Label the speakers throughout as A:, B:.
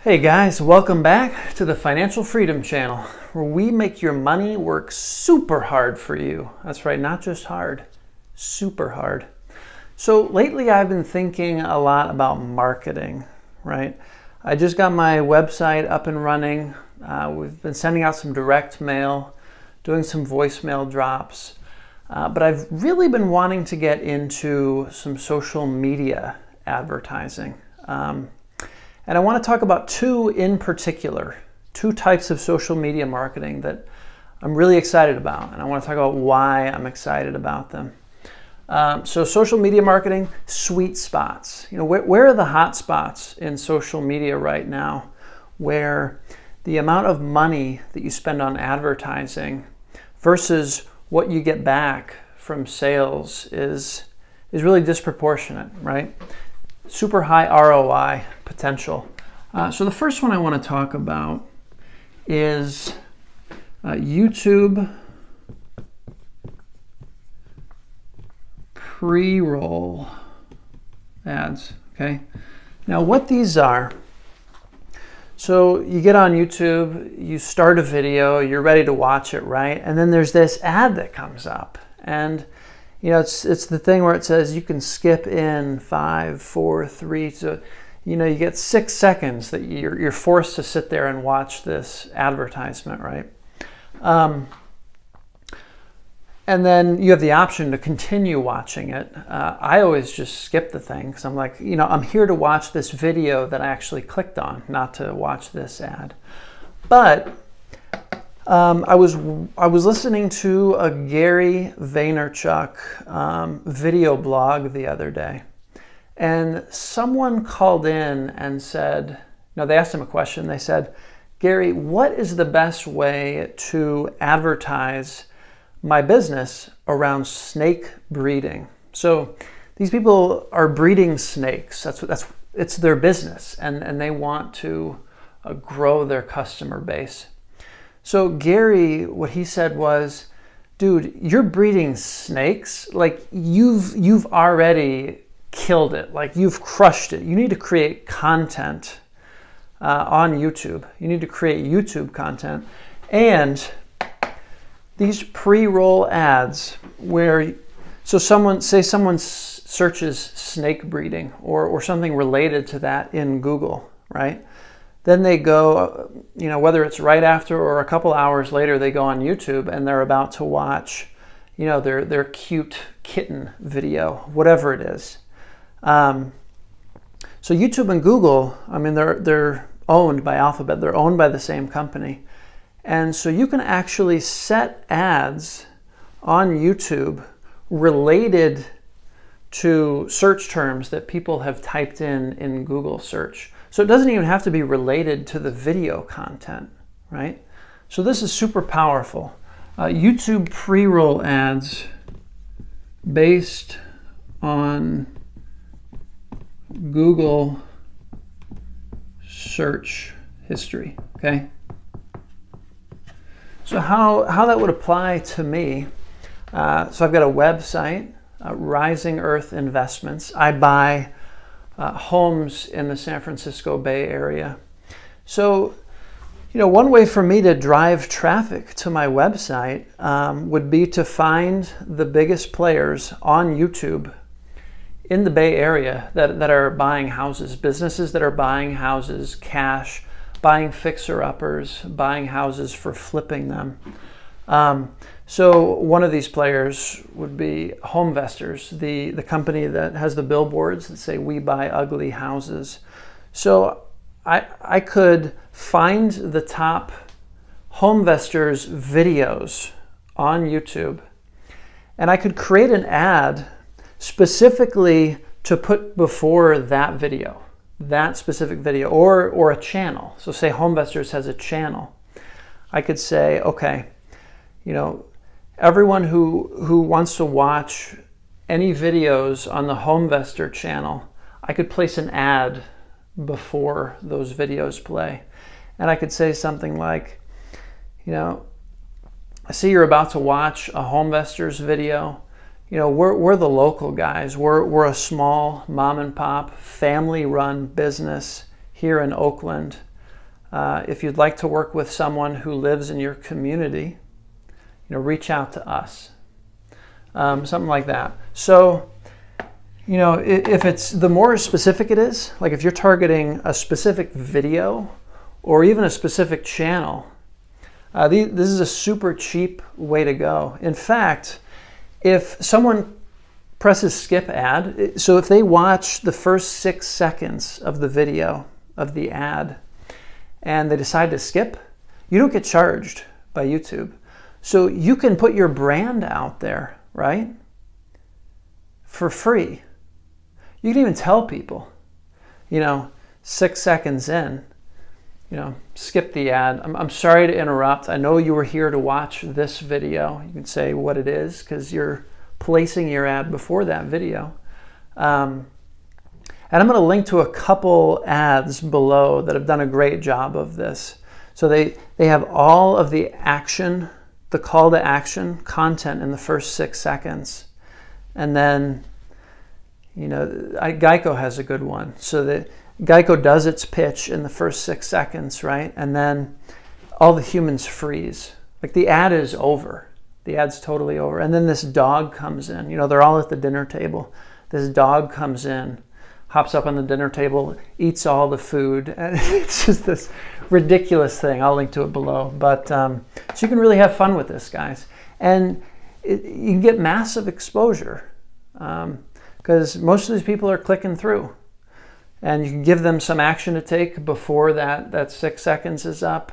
A: Hey guys, welcome back to the Financial Freedom Channel, where we make your money work super hard for you. That's right, not just hard, super hard. So lately I've been thinking a lot about marketing, right? I just got my website up and running. We've been sending out some direct mail, doing some voicemail drops, but I've really been wanting to get into some social media advertising. And I want to talk about two in particular, two types of social media marketing that I'm really excited about. And I want to talk about why I'm excited about them. So social media marketing, sweet spots. You know, where are the hot spots in social media right now where the amount of money that you spend on advertising versus what you get back from sales is really disproportionate, right? Super high ROI potential. So the first one I want to talk about is YouTube pre-roll ads. Okay. Now what these are, so you get on YouTube, you start a video, you're ready to watch it, right? And then there's this ad that comes up, and you know, it's the thing where it says you can skip in 5, 4, 3. So, you know, you get 6 seconds that you're forced to sit there and watch this advertisement, right? And then you have the option to continue watching it. I always just skip the thing because I'm like, you know, I'm here to watch this video that I actually clicked on, not to watch this ad. But I was listening to a Gary Vaynerchuk video blog the other day, and someone called in and said, no, they asked him a question. They said, Gary, what is the best way to advertise my business around snake breeding? So these people are breeding snakes. It's their business, and they want to grow their customer base. So Gary, what he said was, dude, you're breeding snakes. Like you've already killed it. Like you've crushed it. You need to create content on YouTube. You need to create YouTube content. And these pre-roll ads where, so someone searches snake breeding or something related to that in Google, right? Then they go, you know, whether it's right after or a couple hours later, they go on YouTube and they're about to watch, you know, their cute kitten video, whatever it is. So YouTube and Google, I mean, they're owned by Alphabet. They're owned by the same company. And so you can actually set ads on YouTube related to search terms that people have typed in Google search. So it doesn't even have to be related to the video content, right? So this is super powerful. YouTube pre-roll ads based on Google search history, okay? So how that would apply to me, so I've got a website, Rising Earth Investments. I buy homes in the San Francisco Bay Area. So, you know, one way for me to drive traffic to my website would be to find the biggest players on YouTube in the Bay Area that are buying houses, businesses that are buying houses, cash, buying fixer-uppers, buying houses for flipping them. So one of these players would be Homevestors, the company that has the billboards that say, "We buy ugly houses." So I could find the top Homevestors videos on YouTube, and I could create an ad specifically to put before that video, that specific video, or a channel. So say Homevestors has a channel. I could say, okay, you know, everyone who wants to watch any videos on the Homevestor channel, I could place an ad before those videos play. And I could say something like, you know, I see you're about to watch a Homevestors video. You know, we're the local guys. We're a small mom and pop family run business here in Oakland. If you'd like to work with someone who lives in your community, reach out to us. Something like that. So, if it's, the more specific it is, like if you're targeting a specific video or even a specific channel, this is a super cheap way to go. In fact, if someone presses skip ad, so if they watch the first 6 seconds of the video, of the ad, and they decide to skip, you don't get charged by YouTube. So you can put your brand out there, right? For free. You can even tell people, 6 seconds in, skip the ad. I'm sorry to interrupt. I know you were here to watch this video. You can say what it is because you're placing your ad before that video. And I'm going to link to a couple ads below that have done a great job of this. So they have all of the action, the call to action content in the first 6 seconds. And then, GEICO has a good one. So GEICO does its pitch in the first 6 seconds, right? And then all the humans freeze. Like the ad is over. The ad's totally over. And then this dog comes in. They're all at the dinner table. This dog comes in, hops up on the dinner table, eats all the food. And it's just this ridiculous thing. I'll link to it below. But so you can really have fun with this, guys. And you can get massive exposure because most of these people are clicking through. And you can give them some action to take before that 6 seconds is up.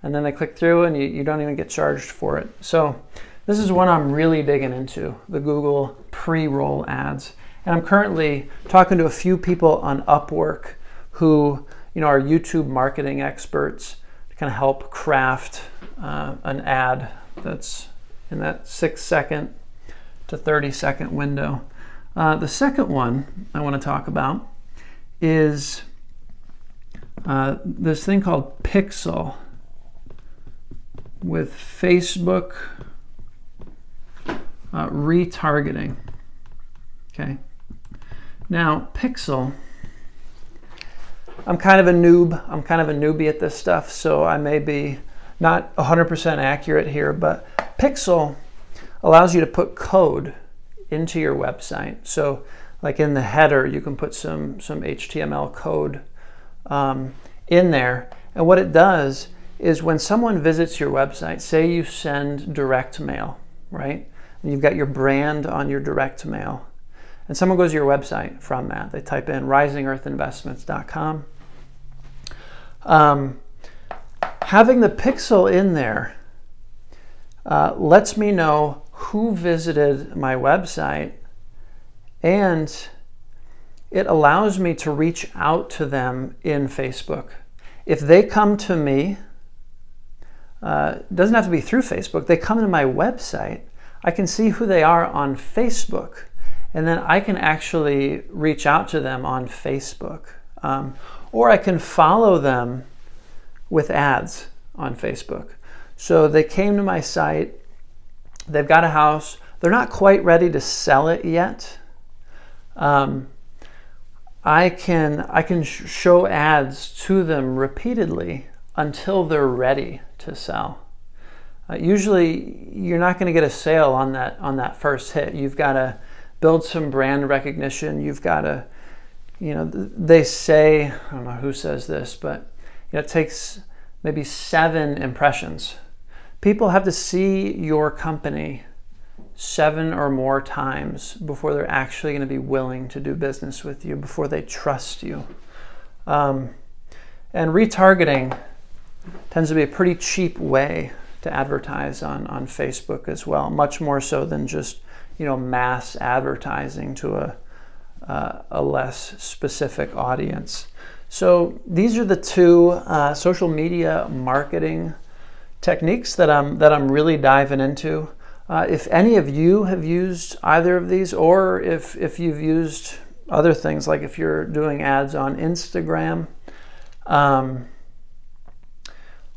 A: And then they click through and you don't even get charged for it. So this is one I'm really digging into, the Google pre-roll ads. And I'm currently talking to a few people on Upwork who are YouTube marketing experts to kind of help craft an ad that's in that 6-second to 30-second window. The second one I want to talk about is this thing called Pixel with Facebook retargeting. Okay. Now, Pixel, I'm kind of a noob. I'm kind of a newbie at this stuff, so I may be not 100% accurate here, but Pixel allows you to put code into your website. So like in the header, you can put some HTML code in there. And what it does is when someone visits your website, say you send direct mail, right? And you've got your brand on your direct mail. And someone goes to your website from that. They type in risingearthinvestments.com. Having the pixel in there lets me know who visited my website, and it allows me to reach out to them in Facebook. If they come to me, it doesn't have to be through Facebook, they come to my website, I can see who they are on Facebook, and then I can actually reach out to them on Facebook. Or I can follow them with ads on Facebook. So they came to my site, they've got a house, they're not quite ready to sell it yet. I can show ads to them repeatedly until they're ready to sell. Usually you're not going to get a sale on that first hit. You've got to build some brand recognition. You've got to, they say, I don't know who says this, but it takes maybe 7 impressions. People have to see your company 7 or more times before they're actually going to be willing to do business with you, before they trust you. And retargeting tends to be a pretty cheap way to advertise on Facebook as well, much more so than just mass advertising to a less specific audience. So these are the 2 social media marketing techniques that I'm really diving into. If any of you have used either of these, or if you've used other things, like if you're doing ads on Instagram,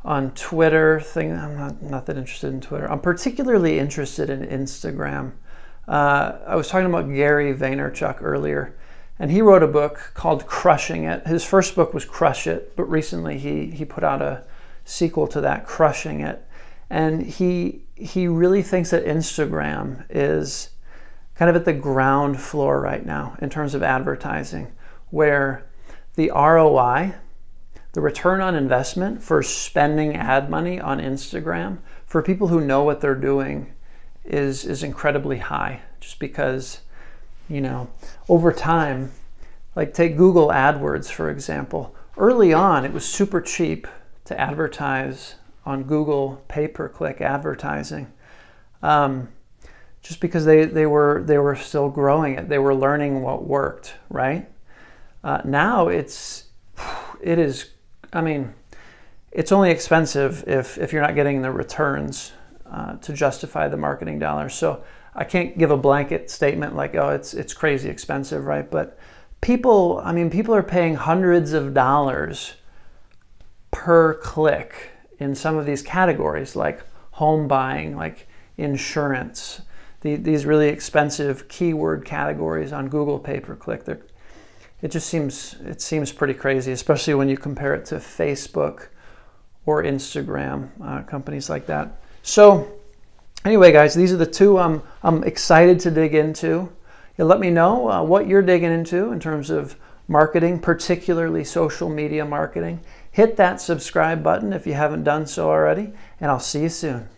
A: on Twitter, I'm not that interested in Twitter. I'm particularly interested in Instagram. I was talking about Gary Vaynerchuk earlier, And he wrote a book called Crushing It. His first book was Crush It, but recently he put out a sequel to that, Crushing It. And he really thinks that Instagram is kind of at the ground floor right now in terms of advertising, where the ROI, the return on investment for spending ad money on Instagram for people who know what they're doing is incredibly high, just because, you know, over time, like take Google AdWords, for example. Early on, it was super cheap to advertise on Google pay-per-click advertising, just because they were still growing it. They were learning what worked, right? Now it is, I mean, it's only expensive if you're not getting the returns to justify the marketing dollars. So I can't give a blanket statement like, oh, it's crazy expensive, right? But people are paying hundreds of dollars per click in some of these categories, like home buying, like insurance, these really expensive keyword categories on Google pay-per-click. It seems pretty crazy, especially when you compare it to Facebook or Instagram, companies like that. So anyway, guys, these are the two I'm excited to dig into. You let me know what you're digging into in terms of marketing, particularly social media marketing. Hit that subscribe button if you haven't done so already, and I'll see you soon.